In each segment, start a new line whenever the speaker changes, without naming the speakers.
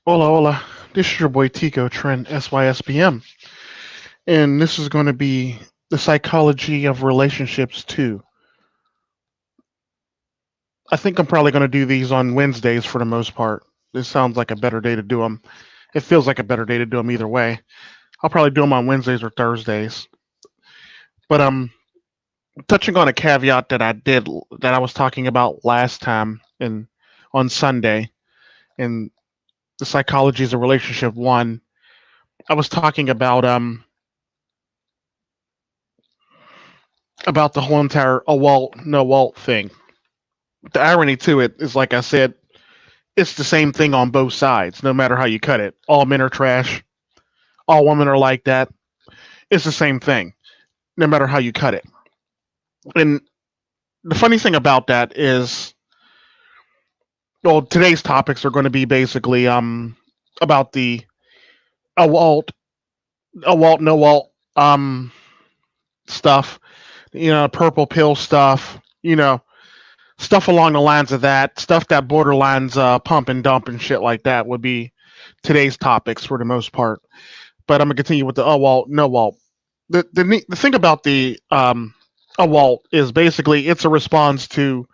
Hola, hola. This is your boy Tico, Tren, SYSBM. And this is going to be the psychology of relationships too. I think I'm probably going to do these on Wednesdays for the most part. This sounds like a better day to do them. It feels like a better day to do them either way. I'll probably do them on Wednesdays or Thursdays. But touching on a caveat that I was talking about last time in on Sunday in the psychologies of relationship one. I was talking about the whole entire a Walt no Walt thing. The irony to it is, like I said, it's the same thing on both sides, no matter how you cut it. All men are trash. All women are like that. It's the same thing, no matter how you cut it. And the funny thing about that is, well, today's topics are going to be basically about the a Walt no Walt stuff, purple pill stuff, stuff along the lines of that, stuff that borderlines pump and dump and shit like that would be today's topics for the most part. But I'm gonna continue with the Walt, no Walt. The thing about the Walt is basically it's a response to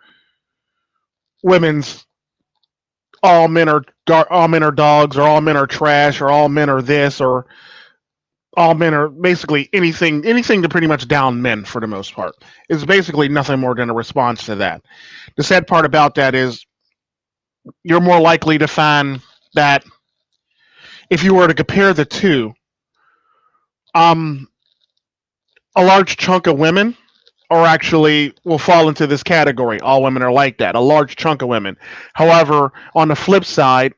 women's all men are dogs, or all men are trash, or all men are this, or all men are basically anything to pretty much down men for the most part. It's basically nothing more than a response to that. The sad part about that is you're more likely to find that if you were to compare the two, um, a large chunk of women are actually will fall into this category. All women are like that. A large chunk of women. However, on the flip side,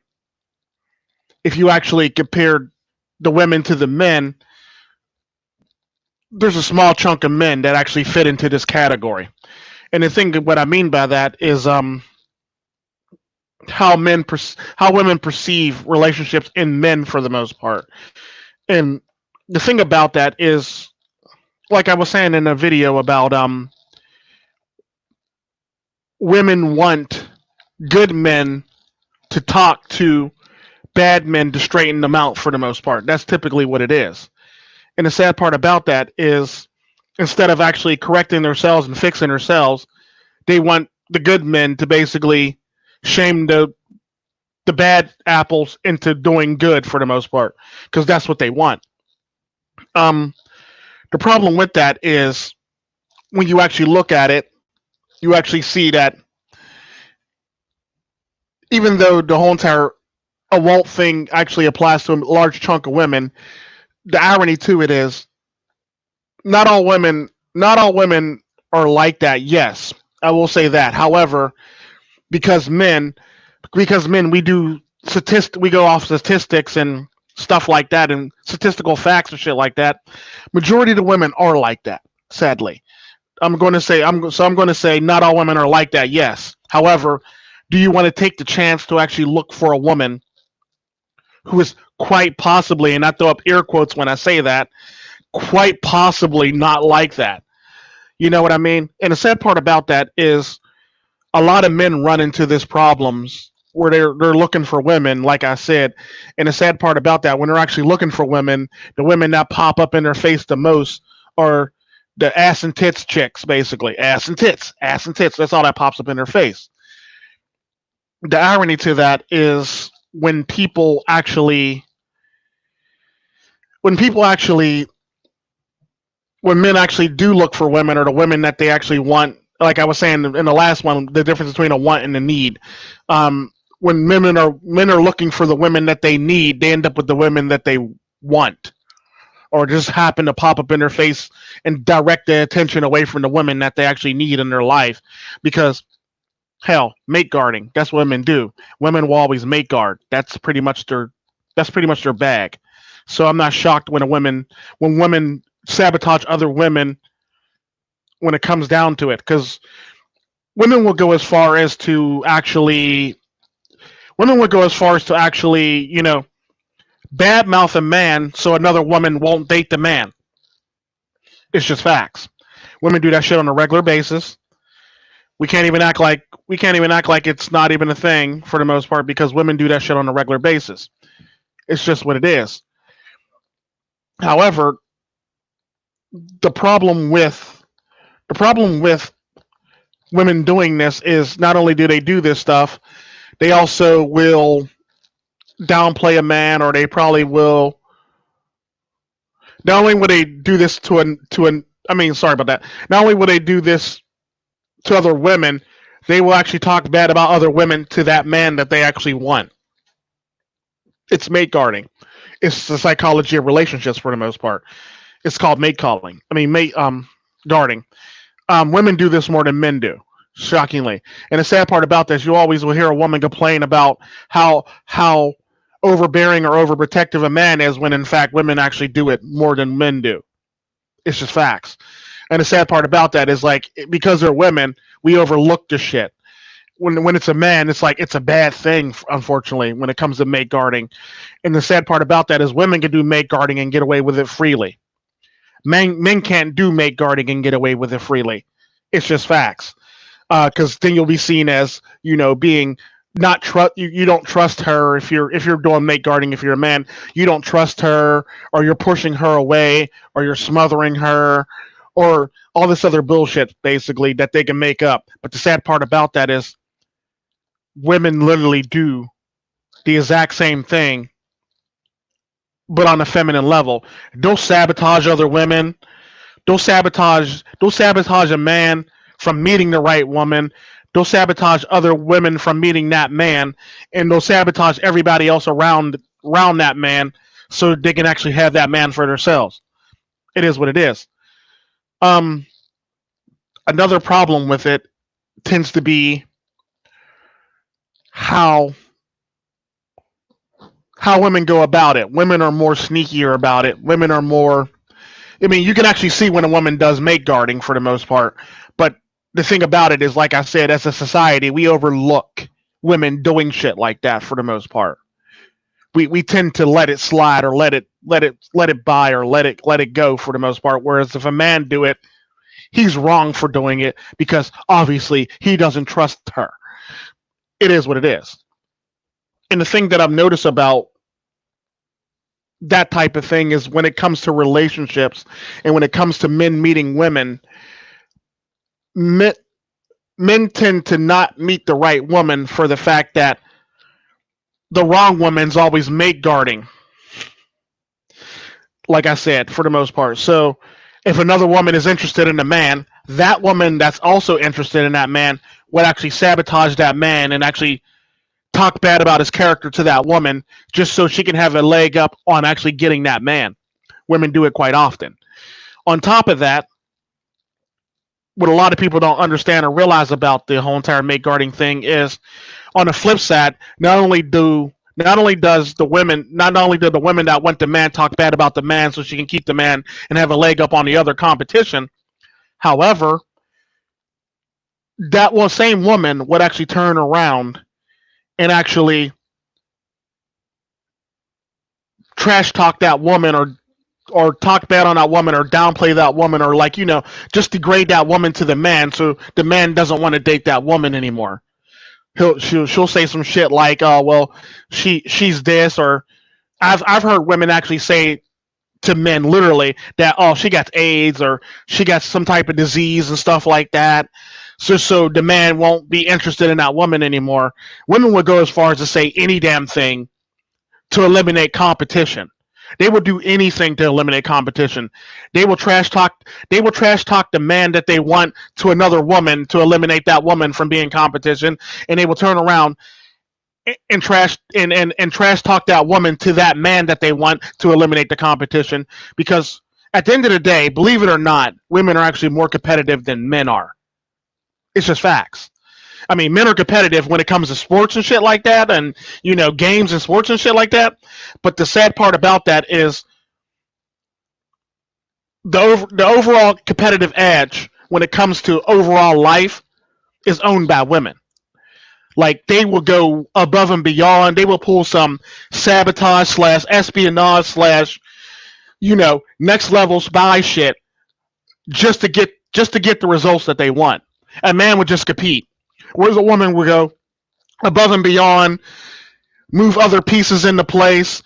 if you actually compared the women to the men, there's a small chunk of men that actually fit into this category. And the thing, what I mean by that is, how women perceive relationships in men for the most part. And the thing about that is, like I was saying in a video about women want good men to talk to bad men to straighten them out for the most part. That's typically what it is. And the sad part about that is, instead of actually correcting themselves and fixing themselves, they want the good men to basically shame the bad apples into doing good for the most part, because that's what they want. Um, the problem with that is, when you actually look at it, you actually see that even though the whole entire a Walt thing actually applies to a large chunk of women, the irony to it is not all women are like that. Yes, I will say that. However, because men we go off statistics and stuff like that, and statistical facts and shit like that. Majority of the women are like that. Sadly, I'm going to say not all women are like that. Yes. However, do you want to take the chance to actually look for a woman who is quite possibly, and I throw up air quotes when I say that, quite possibly not like that? You know what I mean? And the sad part about that is, a lot of men run into this problems where they're looking for women, like I said. And the sad part about that, when they're actually looking for women, the women that pop up in their face the most are the ass and tits chicks, basically. Ass and tits, ass and tits. That's all that pops up in their face. The irony to that is, when people actually when men actually do look for women, or the women that they actually want, like I was saying in the last one, the difference between a want and a need. When men are looking for the women that they need, they end up with the women that they want, or just happen to pop up in their face and direct their attention away from the women that they actually need in their life. Because hell, mate guarding, that's what women do. Women will always mate guard. That's pretty much their bag. So I'm not shocked when women sabotage other women when it comes down to it, because women will go as far as to actually women would go as far as to actually, badmouth a man so another woman won't date the man. It's just facts. Women do that shit on a regular basis. We can't even act like it's not even a thing for the most part, because women do that shit on a regular basis. It's just what it is. However, the problem with the problem with women doing this is not only do they do this stuff, they also will downplay a man, or they probably will. Not only would they do this to an I mean, sorry about that. Not only would they do this to other women, they will actually talk bad about other women to that man that they actually want. It's mate guarding. It's the psychology of relationships for the most part. It's called mate calling. I mean, mate guarding. Women do this more than men do, shockingly. And the sad part about this, you always will hear a woman complain about how overbearing or overprotective a man is, when in fact women actually do it more than men do. It's just facts. And the sad part about that is, like, because they're women, we overlook the shit. When it's a man, it's like it's a bad thing, unfortunately, when it comes to mate guarding. And the sad part about that is women can do mate guarding and get away with it freely. Men can't do mate guarding and get away with it freely. It's just facts. Because then you'll be seen as, being not trust. You don't trust her if you're doing mate guarding. If you're a man, you don't trust her, or you're pushing her away, or you're smothering her, or all this other bullshit, basically, that they can make up. But the sad part about that is women literally do the exact same thing, but on a feminine level. They'll sabotage other women. They'll sabotage a man from meeting the right woman. They'll sabotage other women from meeting that man, and they'll sabotage everybody else around that man, so they can actually have that man for themselves. It is what it is. Another problem with it tends to be how women go about it. Women are more sneakier about it. Women are more. I mean, you can actually see when a woman does mate guarding for the most part. But the thing about it is, like I said, as a society, we overlook women doing shit like that for the most part. We tend to let it slide, or let it by, or let it go for the most part. Whereas if a man do it, he's wrong for doing it, because obviously he doesn't trust her. It is what it is. And the thing that I've noticed about that type of thing is, when it comes to relationships and when it comes to men meeting women, men tend to not meet the right woman for the fact that the wrong woman's always mate guarding. Like I said, for the most part. So if another woman is interested in a man, that woman that's also interested in that man would actually sabotage that man and actually talk bad about his character to that woman, just so she can have a leg up on actually getting that man. Women do it quite often. On top of that, what a lot of people don't understand or realize about the whole entire mate guarding thing is, on the flip side, not only do the women that want the man talk bad about the man so she can keep the man and have a leg up on the other competition. However, that same woman would actually turn around and actually trash talk that woman, or talk bad on that woman, or downplay that woman, or just degrade that woman to the man, so the man doesn't want to date that woman anymore. She'll say some shit like, "Oh, well, she's this," or I've heard women actually say to men literally that, "Oh, she got AIDS, or she got some type of disease," and stuff like that. So the man won't be interested in that woman anymore. Women would go as far as to say any damn thing to eliminate competition. They will do anything to eliminate competition. They will trash talk the man that they want to another woman to eliminate that woman from being competition, and they will turn around and trash talk that woman to that man that they want to eliminate the competition. Because at the end of the day, believe it or not, women are actually more competitive than men are. It's just facts. I mean, men are competitive when it comes to sports and shit like that, and games and sports and shit like that. But the sad part about that is the overall competitive edge when it comes to overall life is owned by women. Like, they will go above and beyond. They will pull some sabotage / espionage / next level spy shit just to get the results that they want. A man would just compete, whereas a woman would go above and beyond, move other pieces into place,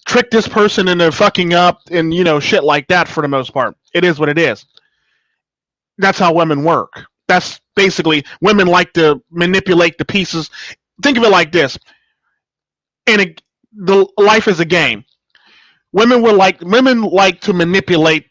trick this person into fucking up and shit like that. For the most part, it is what it is. That's how women work. That's basically, women like to manipulate the pieces. Think of it like this: the life is a game. Women like to manipulate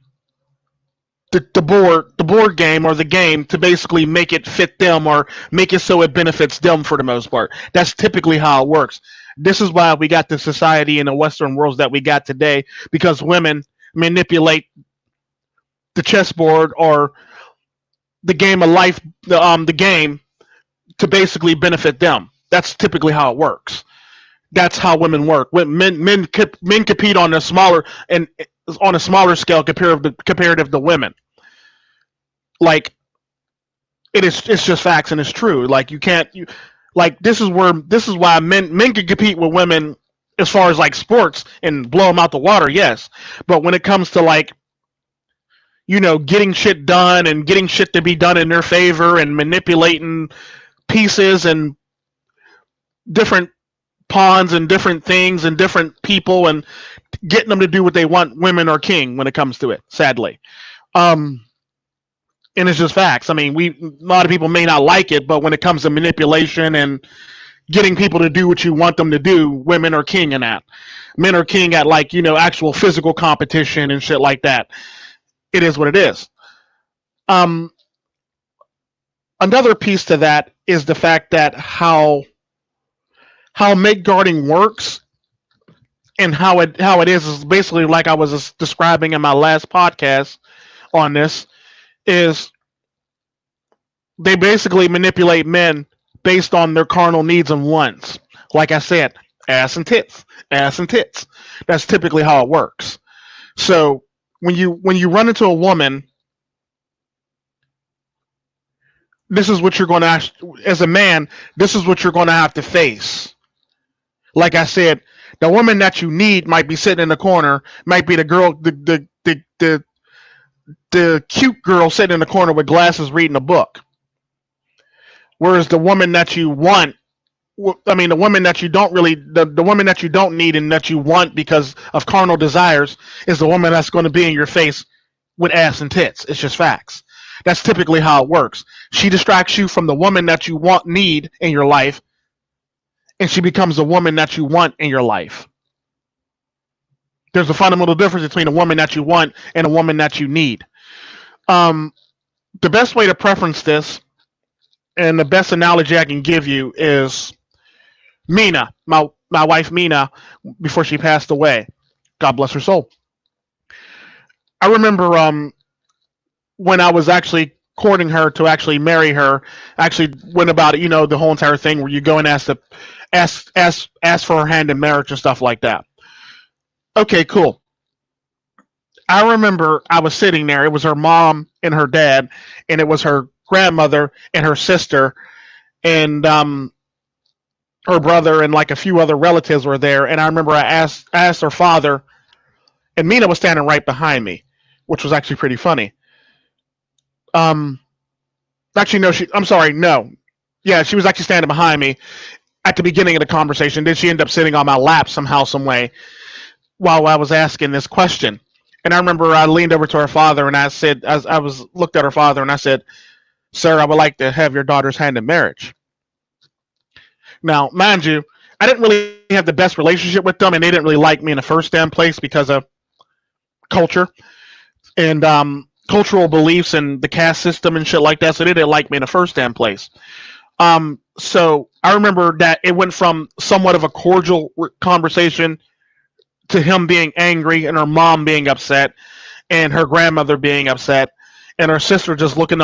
the board game or the game to basically make it fit them or make it so it benefits them for the most part. That's typically how it works. This is why we got the society in the Western worlds that we got today, because women manipulate the chessboard or the game of life, the game, to basically benefit them. That's typically how it works. That's how women work. Men compete on a smaller and on a smaller scale comparative to women. Like, it's just facts and it's true. Like, this is why men can compete with women as far as like sports and blow them out the water. Yes, but when it comes to like getting shit done and getting shit to be done in their favor and manipulating pieces and different pawns and different things and different people and getting them to do what they want, women are king when it comes to it, sadly. And it's just facts. I mean, a lot of people may not like it, but when it comes to manipulation and getting people to do what you want them to do, women are king in that. Men are king at like actual physical competition and shit like that. It is what it is. Um, Another piece to that is the fact that how mate guarding works and how it is basically like I was describing in my last podcast on this, is they basically manipulate men based on their carnal needs and wants. Like I said, ass and tits, ass and tits. That's typically how it works. So when you run into a woman, this is what you're going to ask as a man. This is what you're going to have to face. Like I said, the woman that you need might be sitting in the corner, might be the girl, the cute girl sitting in the corner with glasses reading a book. Whereas the woman that you want, the woman that you don't really, the woman that you don't need and that you want because of carnal desires, is the woman that's going to be in your face with ass and tits. It's just facts. That's typically how it works. She distracts you from the woman that you need in your life, and she becomes the woman that you want in your life. There's a fundamental difference between a woman that you want and a woman that you need. The best way to preference this, and the best analogy I can give you, is Mina, my wife Mina, before she passed away. God bless her soul. I remember when I was actually courting her to actually marry her. I actually went about it, the whole entire thing where you go and ask for her hand in marriage and stuff like that. Okay, cool. I remember I was sitting there. It was her mom and her dad, and it was her grandmother and her sister, and her brother and like a few other relatives were there. And I remember I asked her father, and Mina was standing right behind me, which was actually pretty funny. Actually, no, I'm sorry, no. Yeah, she was actually standing behind me at the beginning of the conversation. Then she ended up sitting on my lap somehow, some way, while I was asking this question. And I remember I leaned over to her father and I said, as I was looked at her father and I said, "Sir, I would like to have your daughter's hand in marriage." Now, mind you, I didn't really have the best relationship with them, and they didn't really like me in the first damn place because of culture and cultural beliefs and the caste system and shit like that. So they didn't like me in the first damn place. So I remember that it went from somewhat of a cordial conversation to him being angry and her mom being upset and her grandmother being upset and her sister just looking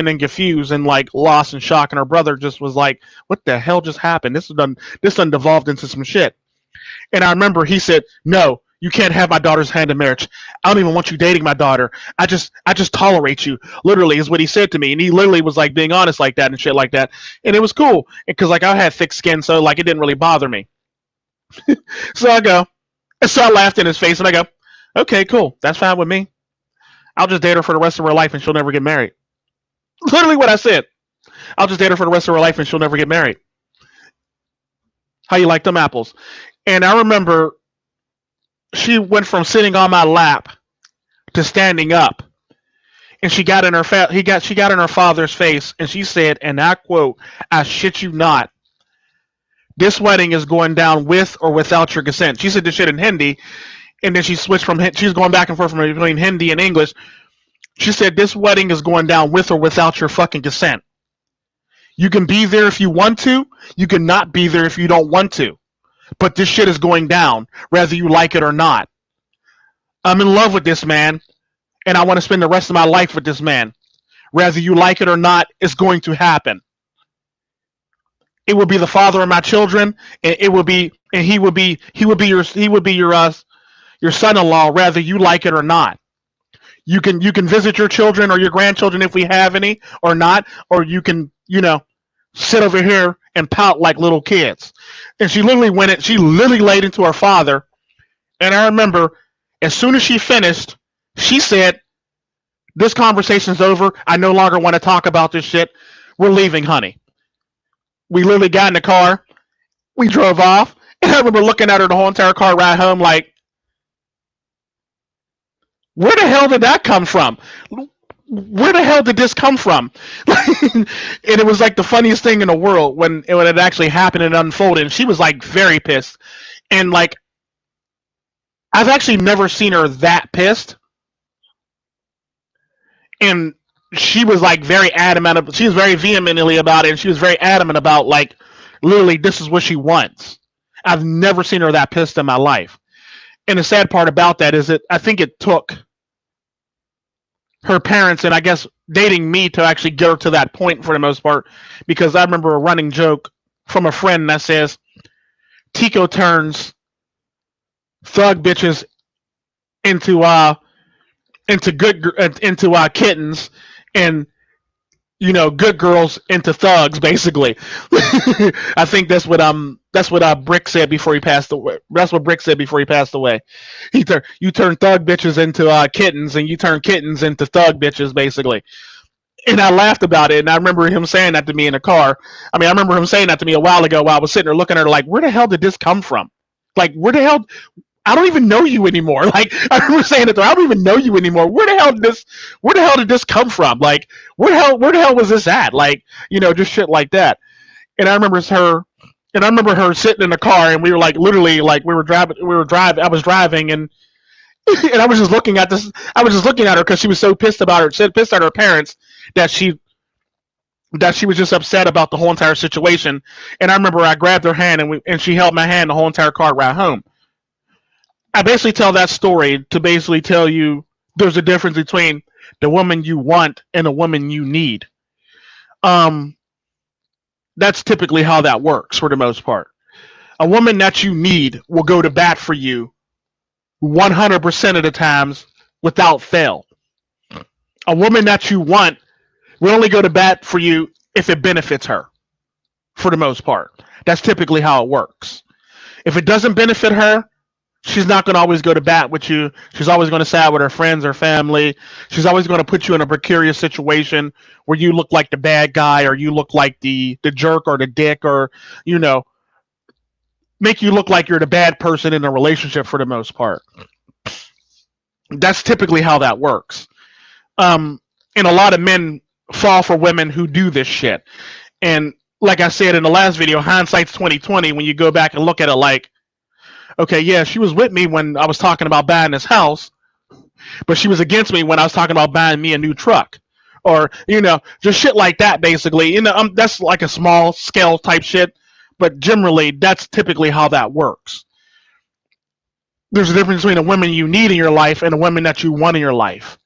and confused and like lost and shocked, and her brother just was like, "What the hell just happened? This done devolved into some shit." And I remember he said, "No, you can't have my daughter's hand in marriage. I don't even want you dating my daughter. I just tolerate you." Literally is what he said to me, and he literally was like being honest like that and shit like that, and it was cool because like I had thick skin, so like it didn't really bother me. So I laughed in his face and I go, "Okay, cool, that's fine with me. I'll just date her for the rest of her life and she'll never get married." Literally what I said. "I'll just date her for the rest of her life and she'll never get married. How you like them apples?" And I remember she went from sitting on my lap to standing up, and she got in her father's face, and she said, and I quote, "I shit you not, this wedding is going down with or without your consent." She said this shit in Hindi, and then she switched from she's going back and forth from between Hindi and English. She said this wedding is going down with or without your fucking consent. You can be there if you want to. You can not be there if you don't want to. But this shit is going down, whether you like it or not. I'm in love with this man, and I want to spend the rest of my life with this man. Whether you like it or not, it's going to happen. It will be the father of my children, and it will be, and he would be your son-in-law, whether you like it or not. You can visit your children or your grandchildren if we have any or not, or you can sit over here and pout like little kids. And she literally laid into her father. And I remember as soon as she finished, she said, "This conversation's over. I no longer want to talk about this shit. We're leaving, honey." We literally got in the car. We drove off. And I remember looking at her the whole entire car ride home like, where the hell did that come from? Where the hell did this come from? And it was like the funniest thing in the world when it actually happened and unfolded. And she was like very pissed. And like, I've actually never seen her that pissed. And she was like very adamant. She was very vehemently about it. And she was very adamant about like, literally, this is what she wants. I've never seen her that pissed in my life. And the sad part about that is that I think it took her parents and I guess dating me to actually get her to that point for the most part, because I remember a running joke from a friend that says Tico turns thug bitches into kittens, and good girls into thugs, basically. I think that's what Brick said before he passed away. That's what Brick said before he passed away. You turn thug bitches into kittens, and you turn kittens into thug bitches, basically. And I laughed about it, and I remember him saying that to me in the car. I mean, I remember him saying that to me a while ago while I was sitting there looking at her like, where the hell did this come from? Like, where the hell? I don't even know you anymore. Like, I remember saying it to her, I don't even know you anymore. Where the hell did this come from? Like, where the hell was this at? Like, just shit like that. And I remember her sitting in the car, and we were like, literally, like we were driving. I was driving, and and I was just looking at this. I was just looking at her because she was so pissed about her, pissed at her parents that she was just upset about the whole entire situation. And I remember I grabbed her hand, and she held my hand the whole entire car ride home. I basically tell that story to basically tell you there's a difference between the woman you want and the woman you need. That's typically how that works for the most part. A woman that you need will go to bat for you 100% of the times without fail. A woman that you want will only go to bat for you if it benefits her for the most part. That's typically how it works. If it doesn't benefit her, she's not going to always go to bat with you. She's always going to side with her friends or family. She's always going to put you in a precarious situation where you look like the bad guy, or you look like the jerk or the dick, or, make you look like you're the bad person in a relationship for the most part. That's typically how that works. And a lot of men fall for women who do this shit. And like I said in the last video, hindsight's 2020 when you go back and look at it like, okay, yeah, she was with me when I was talking about buying this house, but she was against me when I was talking about buying me a new truck. Or, just shit like that, basically. That's like a small scale type shit, but generally, that's typically how that works. There's a difference between a woman you need in your life and a woman that you want in your life.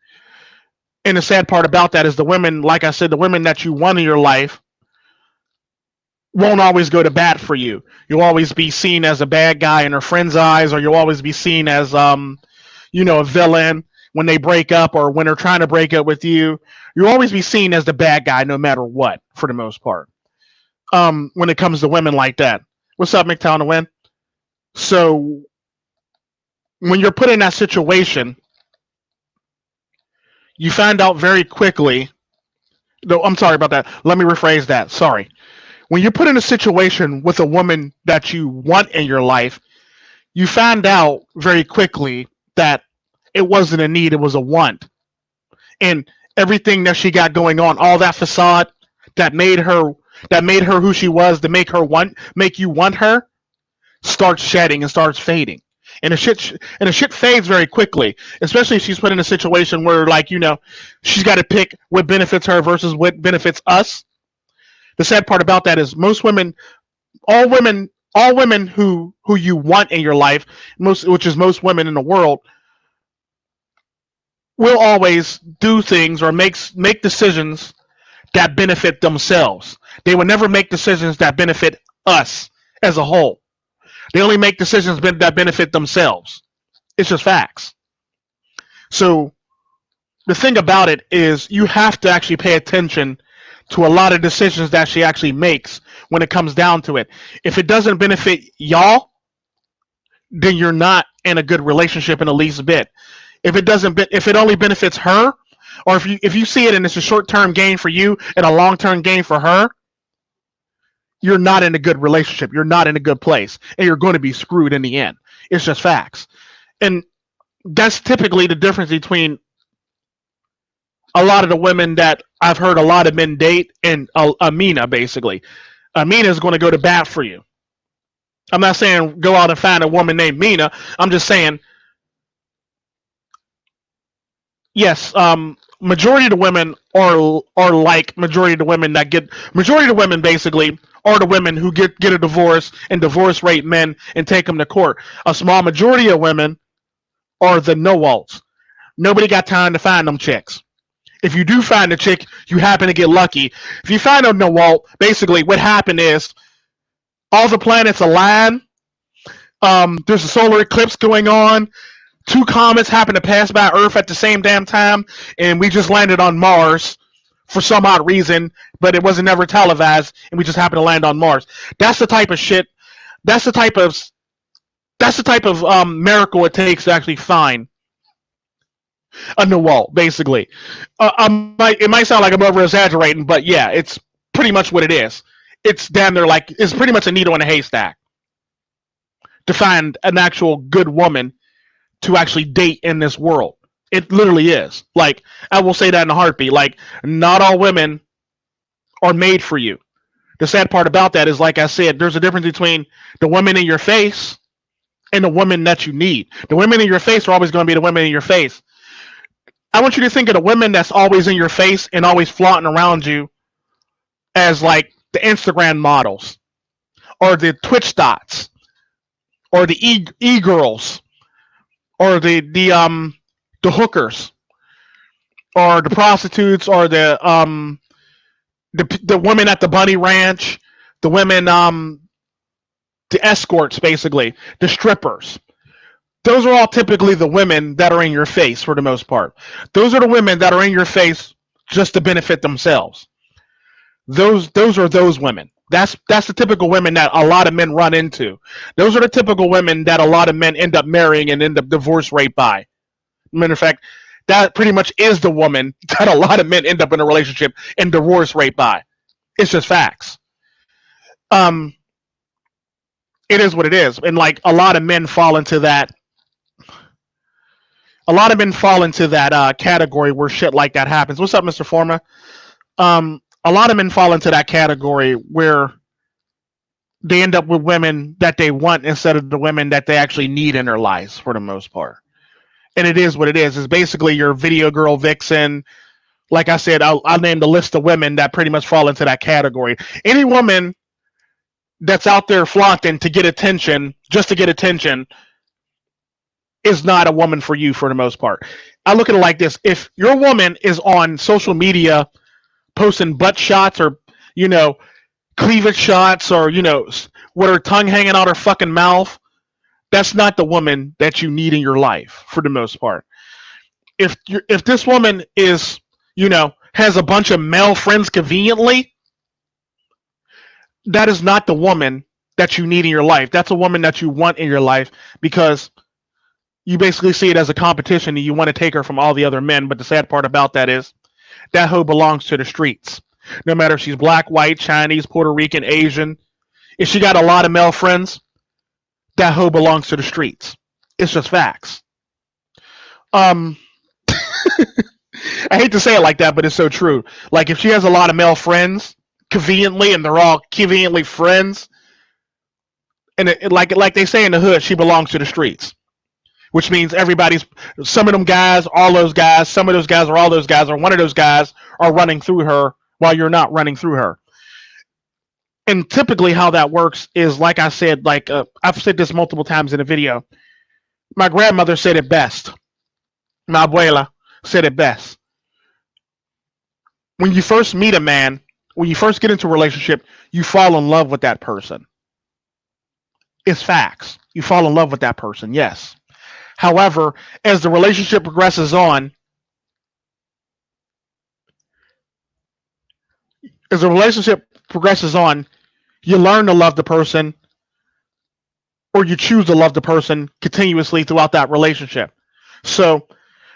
And the sad part about that is the women, like I said, the women that you want in your life won't always go to bat for you. You'll always be seen as a bad guy in her friends' eyes, or you'll always be seen as, a villain when they break up or when they're trying to break up with you. You'll always be seen as the bad guy no matter what, for the most part, when it comes to women like that. What's up, McTown to win? So when you're put in that situation, you find out very quickly. No, I'm sorry about that. Let me rephrase that. Sorry. When you're put in a situation with a woman that you want in your life, you find out very quickly that it wasn't a need, it was a want. And everything that she got going on, all that facade that made her who she was, to make you want her, starts shedding and starts fading. And the shit fades very quickly, especially if she's put in a situation where, like, she's got to pick what benefits her versus what benefits us. The sad part about that is all women who you want in your life, which is most women in the world, will always do things or make decisions that benefit themselves. They will never make decisions that benefit us as a whole. They only make decisions that benefit themselves. It's just facts. So the thing about it is, you have to actually pay attention to a lot of decisions that she actually makes when it comes down to it. If it doesn't benefit y'all, then you're not in a good relationship in the least bit. If it only benefits her, or if you see it and it's a short-term gain for you and a long-term gain for her, you're not in a good relationship. You're not in a good place, and you're going to be screwed in the end. It's just facts. And that's typically the difference between a lot of the women that I've heard a lot of men date and Amina, basically. Amina is going to go to bat for you. I'm not saying go out and find a woman named Mina. I'm just saying, yes, majority of the women are like majority of the women basically are the women who get a divorce and divorce rape men and take them to court. A small majority of women are the know-alls. Nobody got time to find them chicks. If you do find a chick, you happen to get lucky. If you find a know-all, basically what happened is all the planets align. There's a solar eclipse going on. 2 comets happen to pass by Earth at the same damn time, and we just landed on Mars for some odd reason, but it wasn't ever televised, and we just happened to land on Mars. That's the type of shit. That's the type of miracle it takes to actually find a new wall, basically. It might sound like I'm over exaggerating, but yeah, it's pretty much what it is. It's damn near like it's pretty much a needle in a haystack to find an actual good woman to actually date in this world. It literally is. Like, I will say that in a heartbeat. Like, not all women are made for you. The sad part about that is, like I said, there's a difference between the women in your face and the women that you need. The women in your face are always going to be the women in your face. I want you to think of the women that's always in your face and always flaunting around you as like the Instagram models or the Twitch dots or the e-girls or the hookers or the prostitutes or the women at the bunny ranch, the women the escorts, basically, the strippers. Those are all typically the women that are in your face for the most part. Those are the women that are in your face just to benefit themselves. Those are those women. That's the typical women that a lot of men run into. Those are the typical women that a lot of men end up marrying and end up divorce rate by. Matter of fact, that pretty much is the woman that a lot of men end up in a relationship and divorce rate by. It's just facts. It is what it is. And like a lot of men fall into that. A lot of men fall into that category where shit like that happens. What's up, Mr. Forma? A lot of men fall into that category where they end up with women that they want instead of the women that they actually need in their lives for the most part. And it is what it is. It's basically your video girl vixen. Like I said, I'll name the list of women that pretty much fall into that category. Any woman that's out there flaunting to get attention, just to get attention, is not a woman for you for the most part. I look at it like this. If your woman is on social media posting butt shots or, cleavage shots or, with her tongue hanging out her fucking mouth, that's not the woman that you need in your life for the most part. If this woman is, has a bunch of male friends conveniently, that is not the woman that you need in your life. That's a woman that you want in your life because you basically see it as a competition and you want to take her from all the other men. But the sad part about that is that hoe belongs to the streets. No matter if she's black, white, Chinese, Puerto Rican, Asian. If she got a lot of male friends, that hoe belongs to the streets. It's just facts. Um, I hate to say it like that, but it's so true. Like if she has a lot of male friends, conveniently, and they're all conveniently friends, and like they say in the hood, she belongs to the streets. Which means everybody's, some of them guys, all those guys, some of those guys, or all those guys, or one of those guys are running through her while you're not running through her. And typically, how that works is, like I said, I've said this multiple times in a video. My grandmother said it best. My abuela said it best. When you first meet a man, when you first get into a relationship, you fall in love with that person. It's facts. You fall in love with that person, yes. However, as the relationship progresses on, you learn to love the person, or you choose to love the person continuously throughout that relationship. So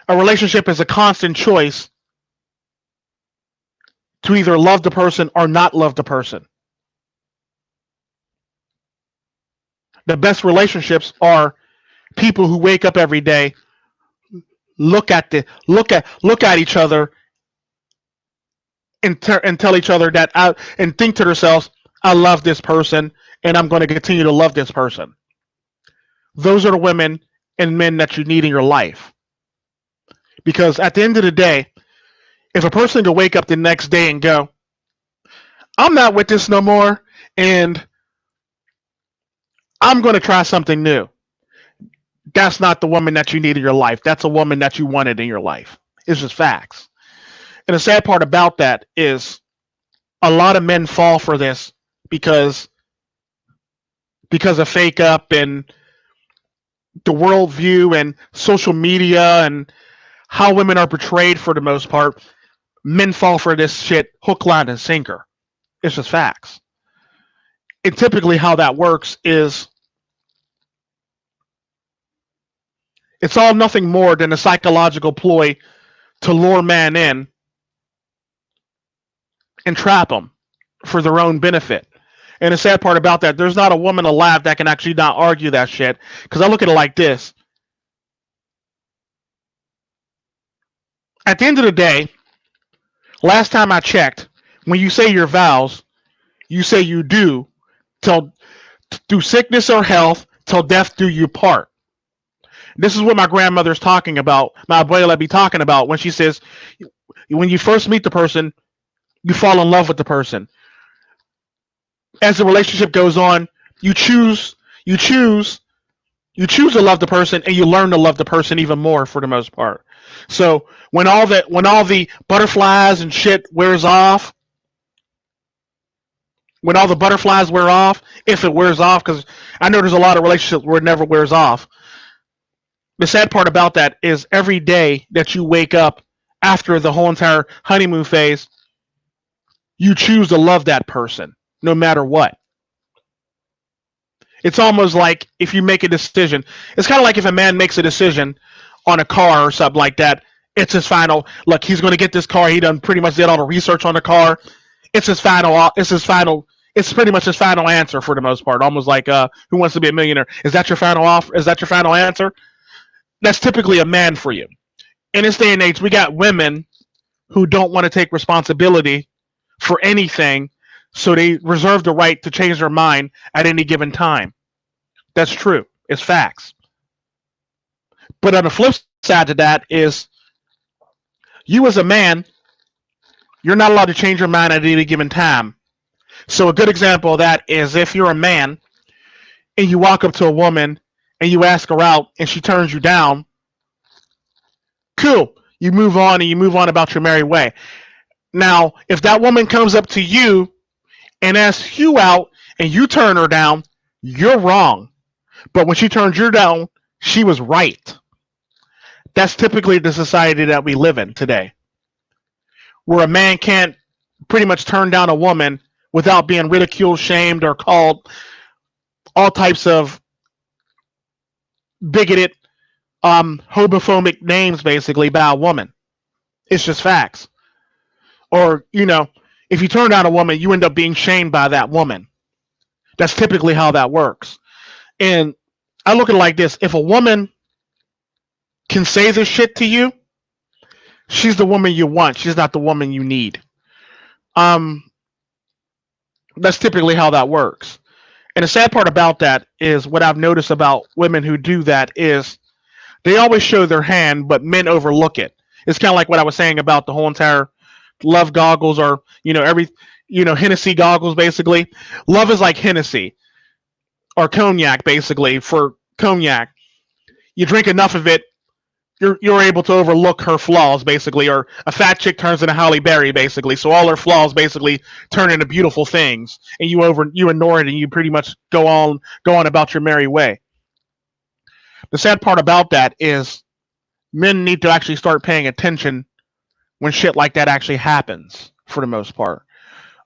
a relationship is a constant choice to either love the person or not love the person. The best relationships are people who wake up every day, look at each other, and tell each other that and think to themselves, I love this person, and I'm going to continue to love this person. Those are the women and men that you need in your life. Because at the end of the day, if a person can wake up the next day and go, I'm not with this no more, and I'm going to try something new, that's not the woman that you need in your life. That's a woman that you wanted in your life. It's just facts. And the sad part about that is a lot of men fall for this because of fake up and the worldview and social media and how women are portrayed for the most part. Men fall for this shit hook, line, and sinker. It's just facts. And typically how that works is it's all nothing more than a psychological ploy to lure men in and trap them for their own benefit. And the sad part about that, there's not a woman alive that can actually not argue that shit. Because I look at it like this. At the end of the day, last time I checked, when you say your vows, you say you do till through sickness or health, till death do you part. This is what my grandmother's talking about. My abuela be talking about when she says, when you first meet the person, you fall in love with the person. As the relationship goes on, you choose to love the person, and you learn to love the person even more for the most part. So when all the butterflies and shit wears off, when all the butterflies wear off, if it wears off, because I know there's a lot of relationships where it never wears off. The sad part about that is every day that you wake up after the whole entire honeymoon phase, you choose to love that person no matter what. It's almost like if you make a decision, it's kind of like if a man makes a decision on a car or something like that, it's his final, look, he's going to get this car. He done pretty much did all the research on the car. It's pretty much his final answer for the most part. Almost like Who Wants to Be a Millionaire? Is that your final offer? Is that your final answer? That's typically a man for you. In this day and age, we got women who don't want to take responsibility for anything, so they reserve the right to change their mind at any given time. That's true. It's facts. But on the flip side to that is, you as a man, you're not allowed to change your mind at any given time. So a good example of that is if you're a man and you walk up to a woman and you ask her out and she turns you down, cool. You move on and you move on about your merry way. Now, if that woman comes up to you and asks you out and you turn her down, you're wrong. But when she turns you down, she was right. That's typically the society that we live in today, where a man can't pretty much turn down a woman without being ridiculed, shamed, or called all types of bigoted, homophobic names, basically, by a woman. It's just facts. Or, if you turn down a woman, you end up being shamed by that woman. That's typically how that works. And I look at it like this: if a woman can say this shit to you, she's the woman you want. She's not the woman you need. Um, that's typically how that works. And the sad part about that is what I've noticed about women who do that is they always show their hand, but men overlook it. It's kind of like what I was saying about the whole entire love goggles or, Hennessy goggles, basically. Love is like Hennessy or cognac, basically, for cognac. You drink enough of it, you're able to overlook her flaws, basically, or a fat chick turns into Halle Berry, basically. So all her flaws basically turn into beautiful things, and you ignore it, and you pretty much go on about your merry way. The sad part about that is men need to actually start paying attention when shit like that actually happens, for the most part.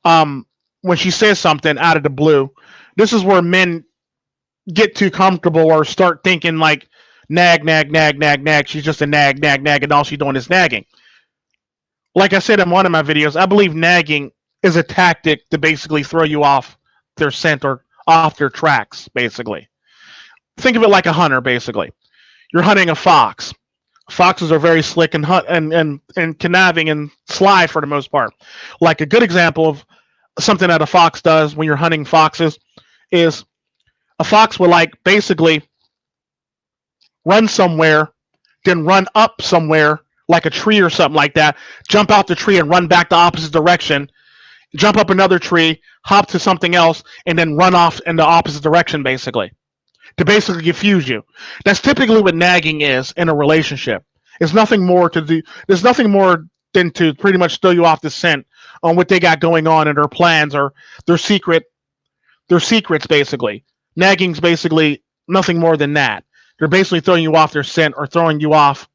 When she says something out of the blue, this is where men get too comfortable or start thinking like, nag, nag, nag, nag, nag. She's just a nag, nag, nag, and all she's doing is nagging. Like I said in one of my videos, I believe nagging is a tactic to basically throw you off their scent or off their tracks, basically. Think of it like a hunter, basically. You're hunting a fox. Foxes are very slick and conniving and sly for the most part. Like a good example of something that a fox does when you're hunting foxes is a fox will basically run somewhere, then run up somewhere like a tree or something like that, jump out the tree and run back the opposite direction, jump up another tree, hop to something else, and then run off in the opposite direction, basically, to basically confuse you. That's typically what nagging is in a relationship. There's nothing more than to pretty much throw you off the scent on what they got going on in their plans or their secrets, basically. Nagging's basically nothing more than that. They're basically throwing you off their scent or throwing you off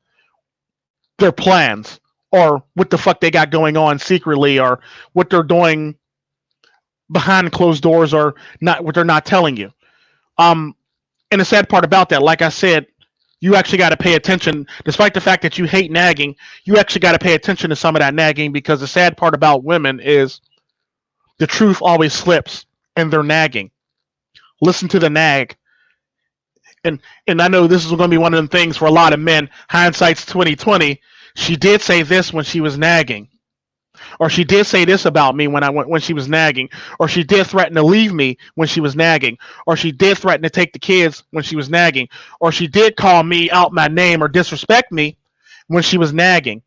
their plans or what the fuck they got going on secretly or what they're doing behind closed doors or not what they're not telling you. And the sad part about that, like I said, you actually got to pay attention. Despite the fact that you hate nagging, you actually got to pay attention to some of that nagging because the sad part about women is the truth always slips and they're nagging. Listen to the nag. And I know this is going to be one of them things for a lot of men. Hindsight's 2020. She did say this when she was nagging, or she did say this about me when she was nagging, or she did threaten to leave me when she was nagging, or she did threaten to take the kids when she was nagging, or she did call me out my name or disrespect me when she was nagging.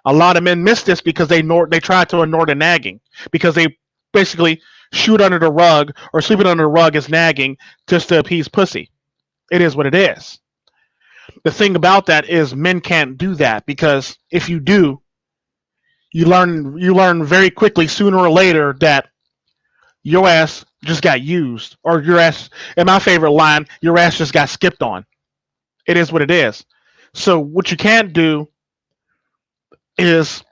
A lot of men miss this because they try to ignore the nagging because they basically shoot under the rug or sleeping under the rug is nagging just to appease pussy. It is what it is. The thing about that is men can't do that because if you do, you learn very quickly sooner or later that your ass just got used or your ass, in my favorite line, your ass just got skipped on. It is what it is. So what you can't do is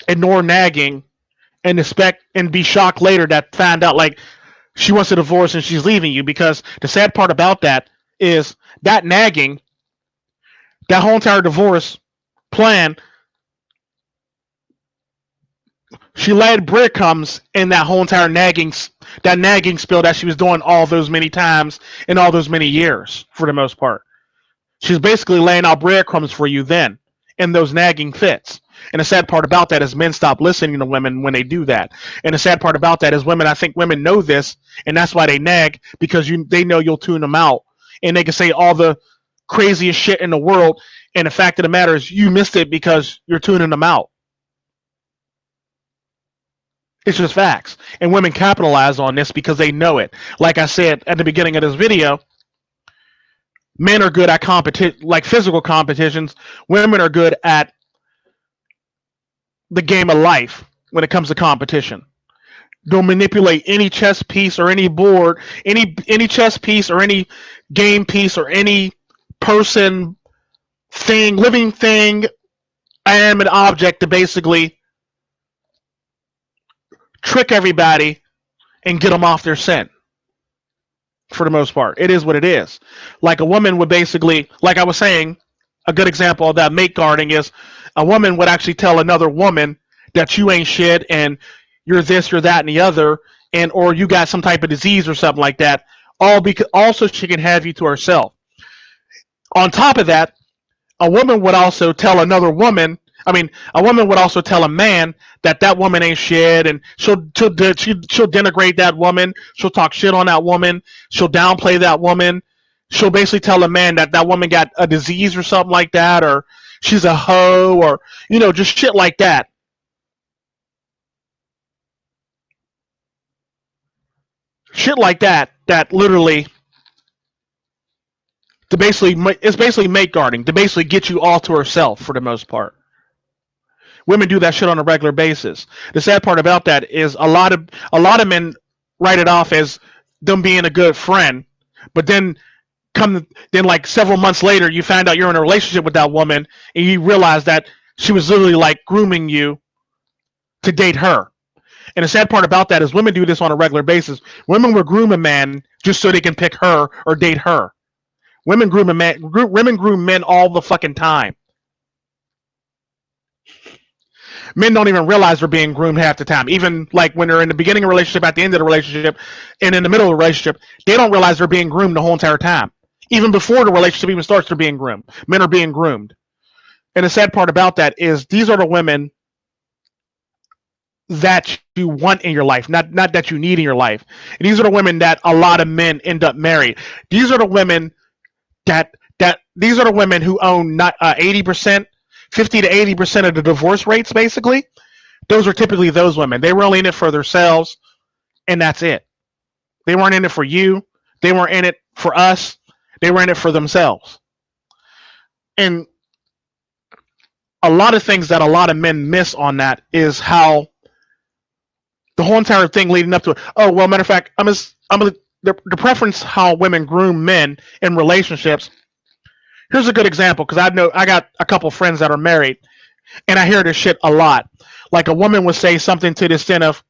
ignore nagging and expect and be shocked later that find out like she wants a divorce and she's leaving you because the sad part about that is that nagging, that whole entire divorce plan, she laid breadcrumbs in that whole entire nagging spill that she was doing all those many times in all those many years for the most part. She's basically laying out breadcrumbs for you then in those nagging fits. And the sad part about that is men stop listening to women when they do that. And the sad part about that is I think women know this, and that's why they nag, because they know you'll tune them out. And they can say all the craziest shit in the world, and the fact of the matter is you missed it because you're tuning them out. It's just facts. And women capitalize on this because they know it. Like I said at the beginning of this video, men are good at like physical competitions. Women are good at the game of life when it comes to competition. They'll manipulate any chess piece or any board, any chess piece or any game piece or any person, thing, living thing, animate object to basically trick everybody and get them off their scent. For the most part, it is what it is. Like a woman would basically, like I was saying, a good example of that mate guarding is a woman would actually tell another woman that you ain't shit and you're this, you're that, and the other, and or you got some type of disease or something like that, all because also she can have you to herself. On top of that, a woman would also tell another woman. I mean, a woman would also tell a man that that woman ain't shit, and she'll denigrate that woman. She'll talk shit on that woman. She'll downplay that woman. She'll basically tell a man that that woman got a disease or something like that, or she's a hoe, or just shit like that. Shit like that. That literally it's basically mate guarding to basically get you all to herself for the most part. Women do that shit on a regular basis. The sad part about that is a lot of men write it off as them being a good friend, but then like several months later you find out you're in a relationship with that woman and you realize that she was literally like grooming you to date her. And the sad part about that is women do this on a regular basis. Women will groom a man just so they can pick her or date her. Women groom men all the fucking time. Men don't even realize they're being groomed half the time. Even like when they're in the beginning of a relationship, at the end of the relationship, and in the middle of the relationship, they don't realize they're being groomed the whole entire time. Even before the relationship even starts, they're being groomed. Men are being groomed. And the sad part about that is these are the women that you want in your life, not that you need in your life. And these are the women that a lot of men end up married. These are the women these are the women who own not 80%, 50 to 80% of the divorce rates. Basically, those are typically those women. They were only in it for themselves, and that's it. They weren't in it for you. They weren't in it for us. They were in it for themselves. And a lot of things that a lot of men miss on that is how the whole entire thing leading up to it. Oh well, matter of fact, the preference how women groom men in relationships. Here's a good example because I got a couple friends that are married, and I hear this shit a lot. Like a woman would say something to the extent of,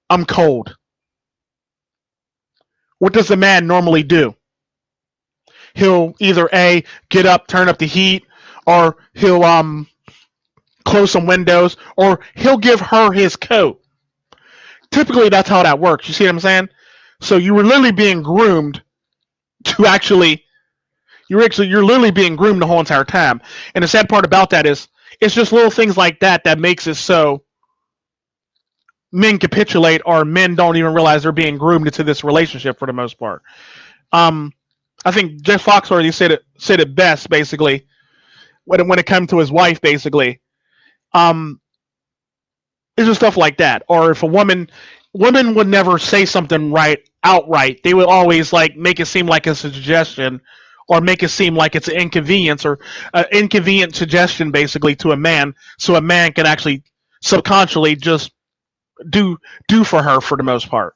"I'm cold." What does the man normally do? He'll either get up, turn up the heat, or he'll close some windows, or he'll give her his coat. Typically, that's how that works. You see what I'm saying? So you were literally being groomed to you're literally being groomed the whole entire time. And the sad part about that is it's just little things like that that makes it so men capitulate or men don't even realize they're being groomed into this relationship for the most part. I think Jeff Fox already said it best basically when it comes to his wife basically. It's just stuff like that. Or if women would never say something outright. They would always like make it seem like it's a suggestion or make it seem like it's an inconvenience or an inconvenient suggestion basically to a man so a man can actually subconsciously just do for her for the most part.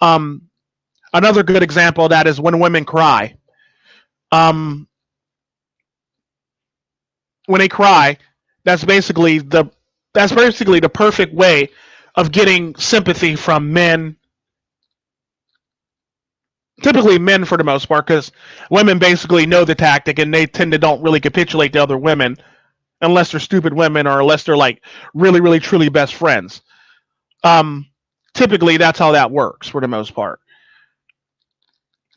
Another good example of that is when women cry. When they cry, that's basically the perfect way of getting sympathy from men. Typically men for the most part, because women basically know the tactic and they tend to don't really capitulate to other women unless they're stupid women or unless they're like really, really, truly best friends. Typically that's how that works for the most part.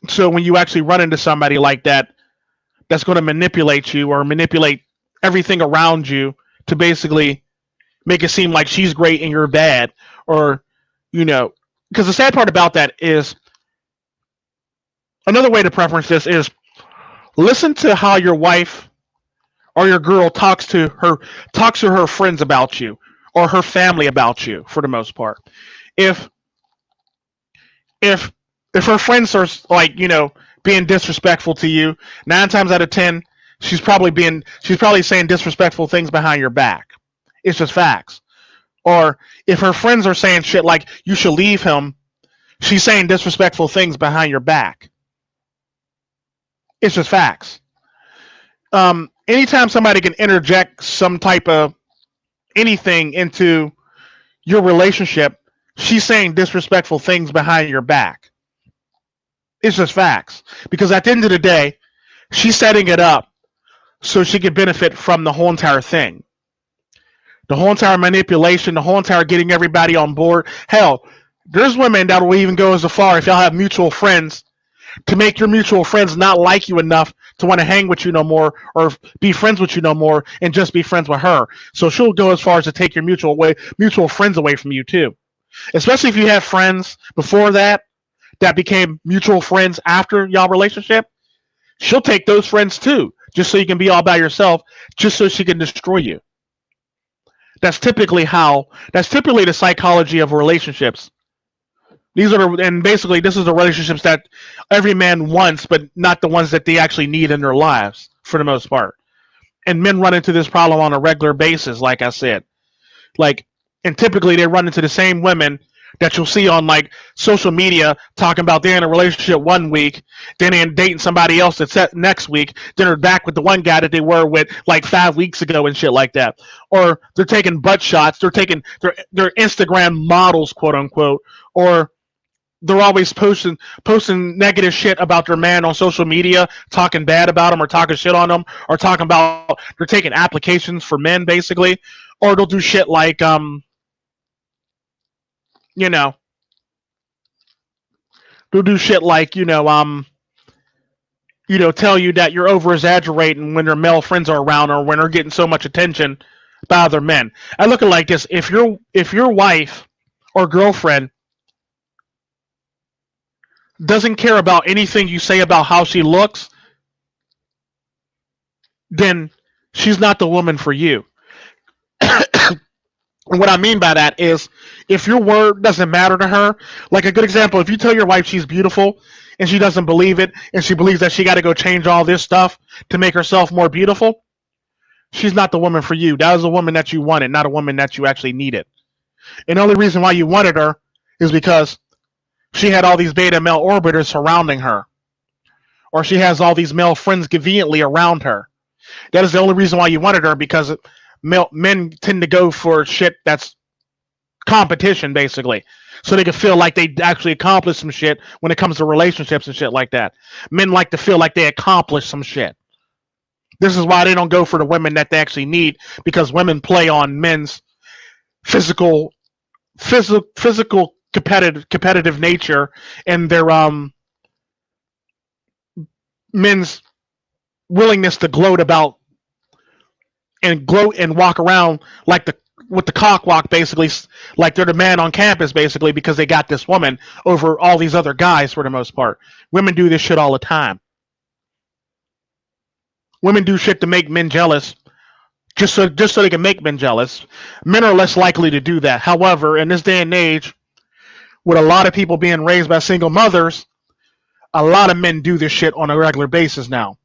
So when you actually run into somebody like that, that's going to manipulate you or manipulate everything around you to basically make it seem like she's great and you're bad, or because the sad part about that is another way to preference this is listen to how your wife or your girl talks to her friends about you or her family about you for the most part. If her friends are like being disrespectful to you, 9 times out of 10 she's probably saying disrespectful things behind your back. It's just facts. Or if her friends are saying shit like you should leave him, she's saying disrespectful things behind your back. It's just facts. Anytime somebody can interject some type of anything into your relationship, she's saying disrespectful things behind your back. It's just facts. Because at the end of the day, she's setting it up so she can benefit from the whole entire thing. The whole entire manipulation, the whole entire getting everybody on board. Hell, there's women that will even go as far if y'all have mutual friends. to make your mutual friends not like you enough to want to hang with you no more or be friends with you no more and just be friends with her. So she'll go as far as to take your mutual friends away from you too. Especially if you have friends before that became mutual friends after y'all relationship, she'll take those friends too, just so you can be all by yourself, just so she can destroy you. That's typically the psychology of relationships. And basically this is the relationships that every man wants, but not the ones that they actually need in their lives for the most part. And men run into this problem on a regular basis, like I said. Like, and typically they run into the same women that you'll see on like social media talking about they're in a relationship one week, then they're dating somebody else that's next week, then they're back with the one guy that they were with like 5 weeks ago and shit like that. Or they're taking butt shots, they're Instagram models, quote unquote, or they're always posting negative shit about their man on social media, talking bad about them or talking shit on them, or talking about they're taking applications for men basically, or they'll do shit like you know they'll do shit like tell you that you're over exaggerating when their male friends are around or when they're getting so much attention by other men. I look at it like this: if your wife or girlfriend doesn't care about anything you say about how she looks, then she's not the woman for you. And what I mean by that is if your word doesn't matter to her, like a good example, if you tell your wife she's beautiful and she doesn't believe it and she believes that she got to go change all this stuff to make herself more beautiful, she's not the woman for you. That was a woman that you wanted, not a woman that you actually needed. And the only reason why you wanted her is because she had all these beta male orbiters surrounding her, or she has all these male friends conveniently around her. That is the only reason why you wanted her, because men tend to go for shit that's competition, basically, so they can feel like they actually accomplished some shit when it comes to relationships and shit like that. Men like to feel like they accomplished some shit. This is why they don't go for the women that they actually need, because women play on men's physical competitive nature and their men's willingness to gloat and walk around like the with the cock walk, basically, like they're the man on campus, basically, because they got this woman over all these other guys for the most part. Women do this shit all the time. Women do shit to make men jealous, just so they can make men jealous. Men are less likely to do that. However, in this day and age, with a lot of people being raised by single mothers, a lot of men do this shit on a regular basis now.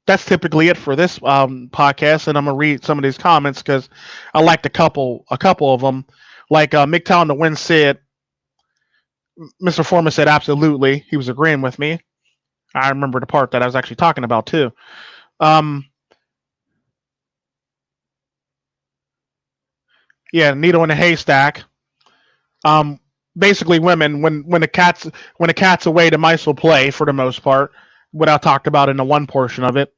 That's typically it for this podcast, and I'm gonna read some of these comments because I liked a couple of them. Like MGTOW the Wind said, Mr. Foreman said absolutely. He was agreeing with me. I remember the part that I was actually talking about too. Yeah, needle in a haystack. Basically, women when the cat's away, the mice will play for the most part. What I talked about in the one portion of it.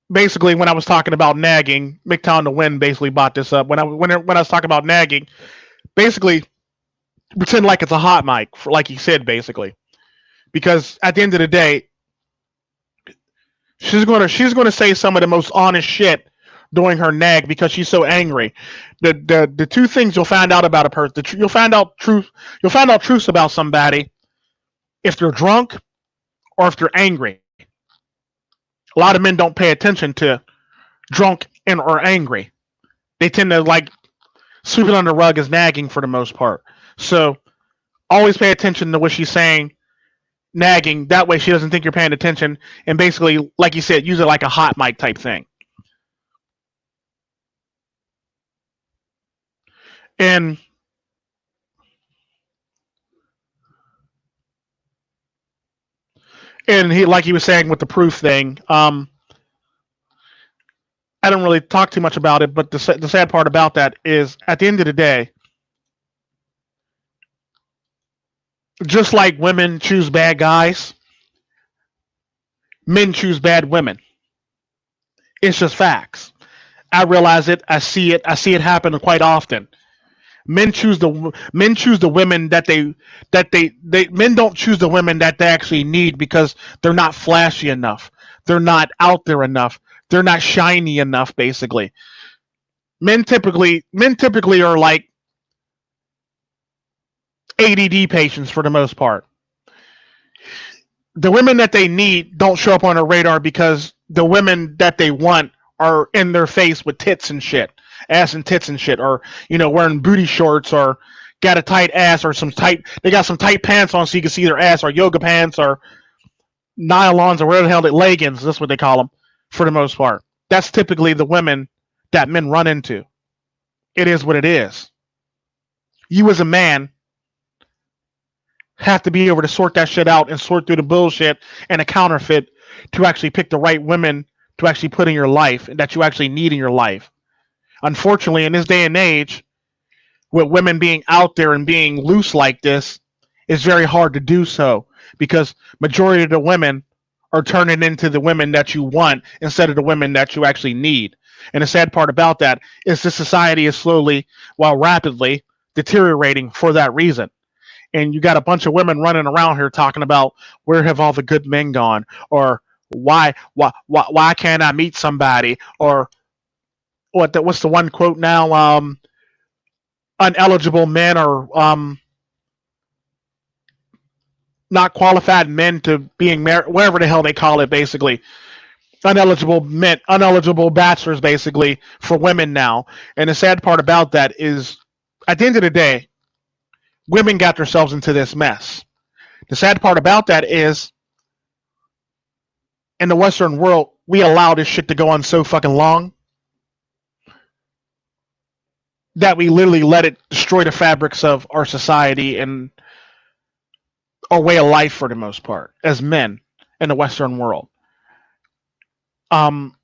Basically, when I was talking about nagging, MGTOW the Wind basically bought this up. When I was talking about nagging, basically pretend like it's a hot mic, like he said, basically, because at the end of the day, she's gonna say some of the most honest shit during her nag because she's so angry. The two things you'll find out about a person, you'll find out truths about somebody if they're drunk or if they're angry. A lot of men don't pay attention to drunk and or angry. They tend to like sweep it under the rug as nagging for the most part. So always pay attention to what she's saying, nagging. That way she doesn't think you're paying attention. And basically, like you said, use it like a hot mic type thing. And he, like he was saying with the proof thing, I don't really talk too much about it, but the sad part about that is at the end of the day, just like women choose bad guys, men choose bad women. It's just facts. I realize it. I see it. I see it happen quite often. Men choose the women that they men don't choose the women that they actually need because they're not flashy enough. They're not out there enough. They're not shiny enough. Basically, men typically are like ADD patients for the most part. The women that they need don't show up on their radar because the women that they want are in their face with tits and shit, ass and tits and shit, or wearing booty shorts, or got a tight ass, or they got some tight pants on so you can see their ass, or yoga pants, or nylons, or whatever the hell leggings. That's what they call them for the most part. That's typically the women that men run into. It is what it is. You as a man have to be able to sort that shit out and sort through the bullshit and a counterfeit to actually pick the right women to actually put in your life and that you actually need in your life. Unfortunately, in this day and age, with women being out there and being loose like this, it's very hard to do so because majority of the women are turning into the women that you want instead of the women that you actually need. And the sad part about that is the society is slowly, while rapidly, deteriorating for that reason. And you got a bunch of women running around here talking about where have all the good men gone, or why can't I meet somebody, or what's the one quote now? Uneligible men, or not qualified men to being married, whatever the hell they call it, basically. Uneligible men, uneligible bachelors, basically, for women now. And the sad part about that is, at the end of the day, women got themselves into this mess. The sad part about that is, in the Western world, we allow this shit to go on so fucking long that we literally let it destroy the fabrics of our society and our way of life for the most part as men in the Western world. Um,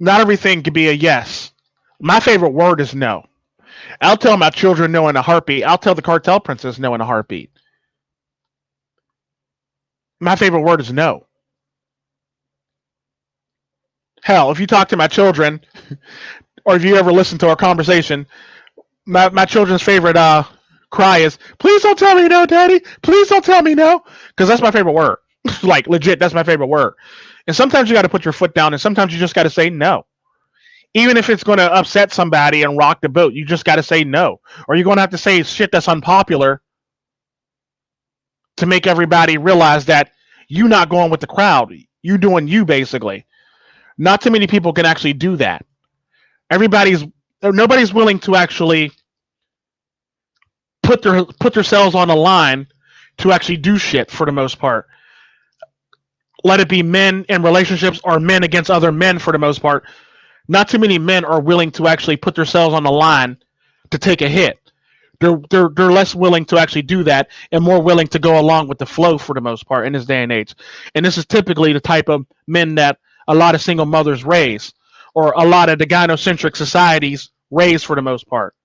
Not everything can be a yes. My favorite word is no. I'll tell my children no in a heartbeat. I'll tell the cartel princess no in a heartbeat. My favorite word is no. Hell, if you talk to my children, or if you ever listen to our conversation, my children's favorite cry is, please don't tell me no, Daddy. Please don't tell me no. Because that's my favorite word. Like, legit, that's my favorite word. And sometimes you got to put your foot down, and sometimes you just got to say no. Even if it's going to upset somebody and rock the boat, you just got to say no. Or you're going to have to say shit that's unpopular to make everybody realize that you're not going with the crowd. You doing you, basically. Not too many people can actually do that. Nobody's willing to actually put themselves on the line to actually do shit for the most part. Let it be men in relationships or men against other men for the most part. Not too many men are willing to actually put themselves on the line to take a hit. They're less willing to actually do that and more willing to go along with the flow for the most part in this day and age. And this is typically the type of men that a lot of single mothers raise, or a lot of the gynocentric societies raise for the most part.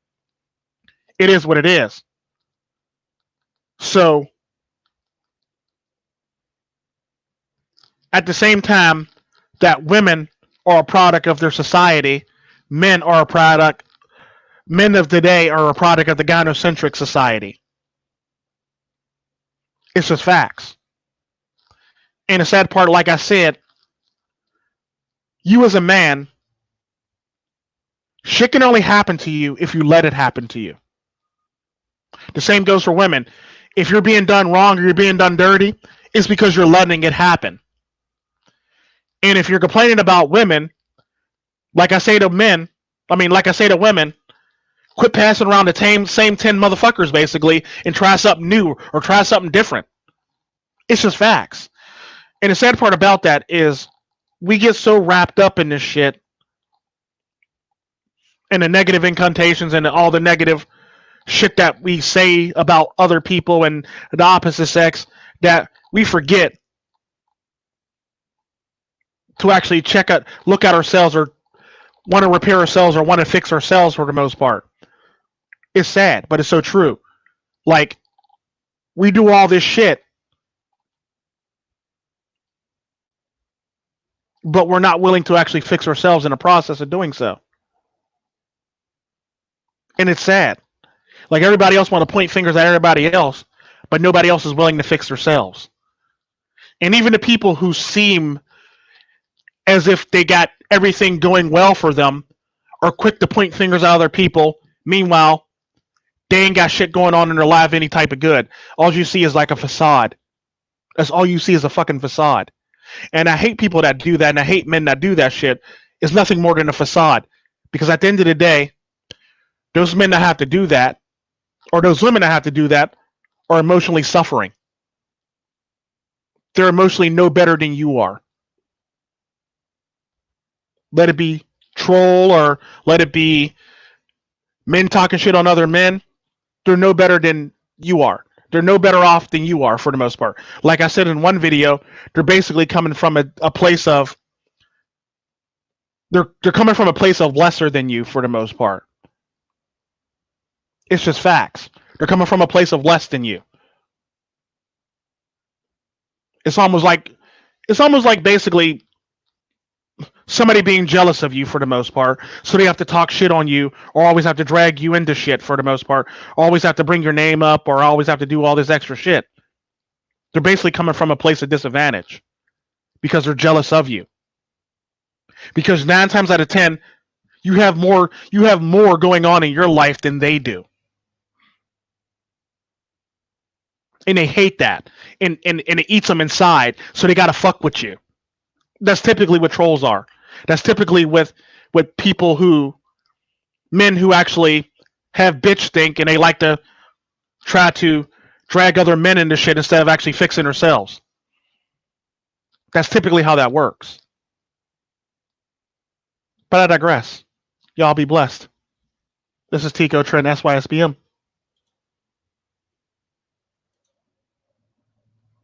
It is what it is. So, at the same time that women are a product of their society, men are a product. Men of today are a product of the gynocentric society. It's just facts. And the sad part, like I said, you as a man, shit can only happen to you if you let it happen to you. The same goes for women. If you're being done wrong or you're being done dirty, it's because you're letting it happen. And if you're complaining about women, like I say to women, quit passing around the same 10 motherfuckers, basically, and try something new or try something different. It's just facts. And the sad part about that is we get so wrapped up in this shit and the negative incantations and all the negative shit that we say about other people and the opposite sex that we forget to actually look at ourselves, or want to repair ourselves, or want to fix ourselves for the most part. It's sad, but it's so true. Like, we do all this shit but we're not willing to actually fix ourselves in the process of doing so. And it's sad. Like everybody else want to point fingers at everybody else, but nobody else is willing to fix themselves. And even the people who seem as if they got everything going well for them are quick to point fingers at other people. Meanwhile, they ain't got shit going on in their life any type of good. All you see is like a facade. That's all you see is a fucking facade. And I hate people that do that, and I hate men that do that shit. It's nothing more than a facade. Because at the end of the day, those men that have to do that, or those women that have to do that, are emotionally suffering. They're emotionally no better than you are. Let it be troll or let it be men talking shit on other men. They're no better than you are. They're no better off than you are for the most part. Like I said in one video, they're basically coming from a place of they're coming from a place of lesser than you for the most part. It's just facts. They're coming from a place of less than you. It's almost like basically somebody being jealous of you for the most part, so they have to talk shit on you or always have to drag you into shit for the most part, always have to bring your name up or always have to do all this extra shit. They're basically coming from a place of disadvantage because they're jealous of you. Because 9 times out of 10, you have more going on in your life than they do. And they hate that. And it eats them inside, so they gotta fuck with you. That's typically what trolls are. That's typically with people men who actually have bitch stink and they like to try to drag other men into shit instead of actually fixing themselves. That's typically how that works. But I digress. Y'all be blessed. This is Tico, Tren, SYSBM.